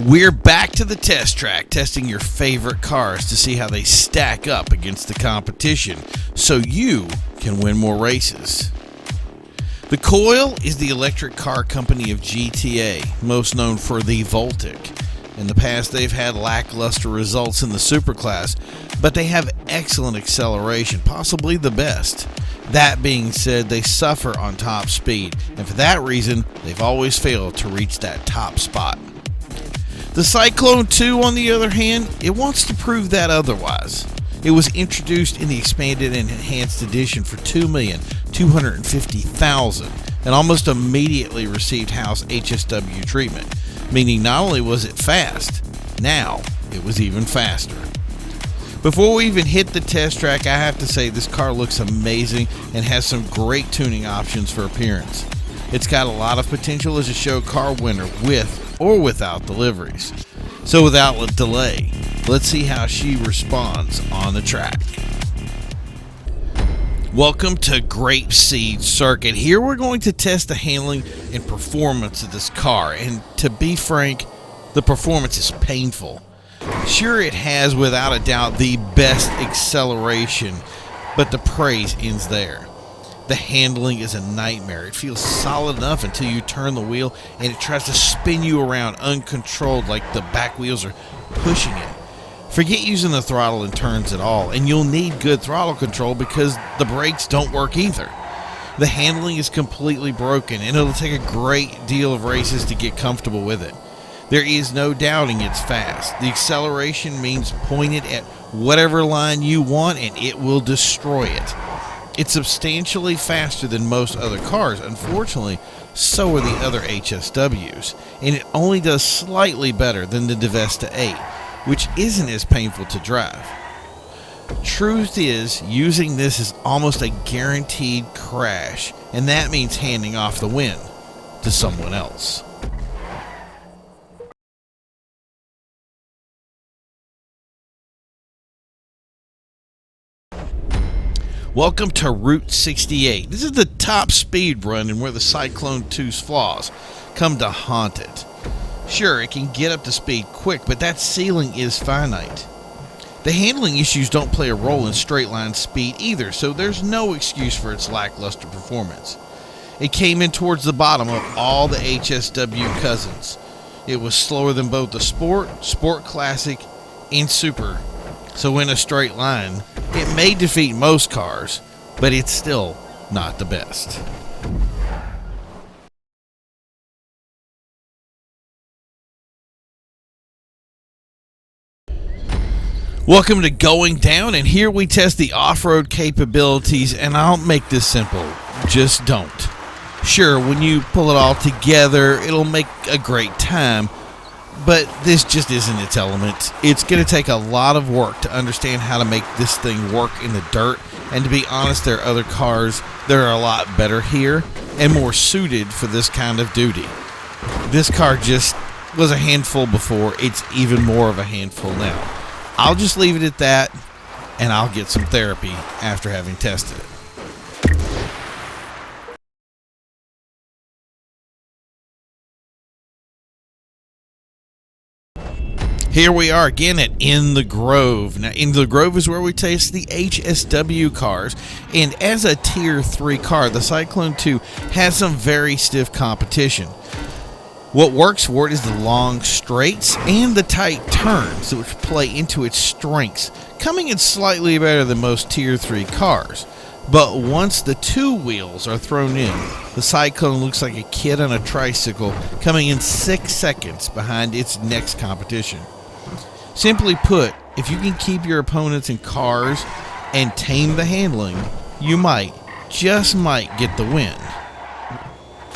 We're back to the test track, testing your favorite cars to see how they stack up against the competition, so you can win more races. The Coil is the electric car company of GTA, most known for the Voltic. In the past, they've had lackluster results in the superclass, but they have excellent acceleration, possibly the best. That being said, they suffer on top speed, and for that reason, they've always failed to reach that top spot. The Cyclone II, on the other hand, it wants to prove that otherwise. It was introduced in the expanded and enhanced edition for $2,250,000 and almost immediately received Hao's HSW treatment, meaning not only was it fast, now it was even faster. Before we even hit the test track, I have to say this car looks amazing and has some great tuning options for appearance. It's got a lot of potential as a show car winner with or without deliveries. So without delay, let's see how she responds on the track. Welcome to Grapeseed Circuit. Here we're going to test the handling and performance of this car, and to be frank, the performance is painful. Sure, it has without a doubt the best acceleration, but the praise ends there. The handling is a nightmare. It feels solid enough until you turn the wheel and it tries to spin you around uncontrolled like the back wheels are pushing it. Forget using the throttle in turns at all, and you'll need good throttle control because the brakes don't work either. The handling is completely broken, and it'll take a great deal of races to get comfortable with it. There is no doubting it's fast. The acceleration means point it at whatever line you want and it will destroy it. It's substantially faster than most other cars. Unfortunately, so are the other HSWs, and it only does slightly better than the Devesta 8, which isn't as painful to drive. Truth is, using this is almost a guaranteed crash, and that means handing off the win to someone else. Welcome to Route 68. This is the top speed run and where the Cyclone II's flaws come to haunt it. Sure, it can get up to speed quick, but that ceiling is finite. The handling issues don't play a role in straight line speed either, so there's no excuse for its lackluster performance. It came in towards the bottom of all the HSW cousins. It was slower than both the Sport, Sport Classic, and Super. So in a straight line, it may defeat most cars, but it's still not the best. Welcome to Going Down, and here we test the off-road capabilities, and I'll make this simple. Just don't. Sure, when you pull it all together, it'll make a great time, but this just isn't its element. It's going to take a lot of work to understand how to make this thing work in the dirt, and to be honest, there are other cars that are a lot better here and more suited for this kind of duty. This car just was a handful before, it's even more of a handful now. I'll just leave it at that, and I'll get some therapy after having tested it. Here we are again at In the Grove. Now, In the Grove is where we test the HSW cars, and as a Tier 3 car, the Cyclone II has some very stiff competition. What works for it is the long straights and the tight turns, which play into its strengths, coming in slightly better than most Tier 3 cars. But once the two wheels are thrown in, the Cyclone looks like a kid on a tricycle, coming in 6 seconds behind its next competition. Simply put, if you can keep your opponents in cars and tame the handling, you might, just might, get the win.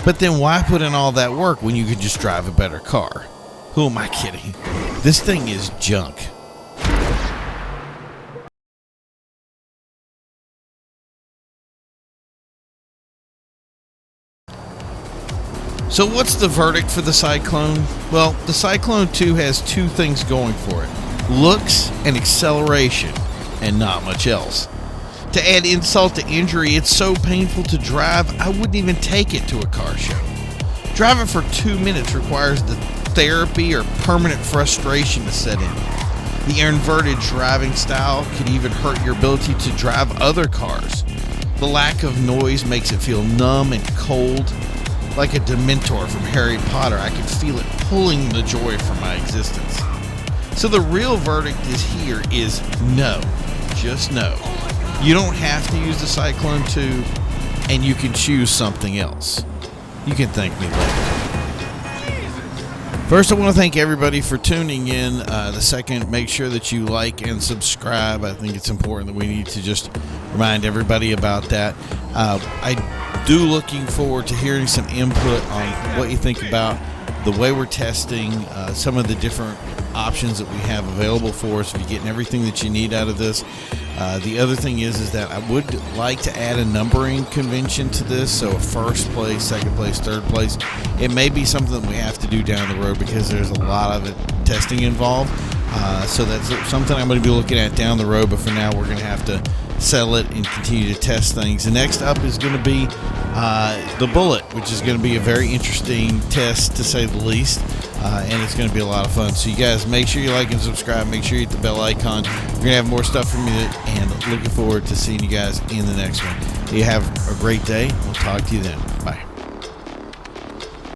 But then why put in all that work when you could just drive a better car? Who am I kidding? This thing is junk. So what's the verdict for the Cyclone? Well, the Cyclone II has two things going for it: looks and acceleration, and not much else. To add insult to injury, it's so painful to drive, I wouldn't even take it to a car show. Drive it for 2 minutes requires the therapy or permanent frustration to set in. The inverted driving style could even hurt your ability to drive other cars. The lack of noise makes it feel numb and cold. Like a Dementor from Harry Potter, I can feel it pulling the joy from my existence. So the real verdict is no. Just no. You don't have to use the Cyclone II, and you can choose something else. You can thank me later. First, I want to thank everybody for tuning in. The second, make sure that you like and subscribe. I think it's important that we need to just remind everybody about that. I do looking forward to hearing some input on what you think about the way we're testing, some of the different options that we have available for us if you're getting everything that you need out of this. The other thing is that I would like to add a numbering convention to this, so a first place, second place, third place. It may be something that we have to do down the road because there's a lot of testing involved. So that's something I'm going to be looking at down the road, but for now we're going to have to settle it and continue to test things. The next up is going to be the Bullet, which is going to be a very interesting test to say the least, and it's going to be a lot of fun. So you guys make sure you like and subscribe, make sure you hit the bell icon. We're going to have more stuff from you, and looking forward to seeing you guys in the next one. You have a great day. We'll talk to you then. Bye.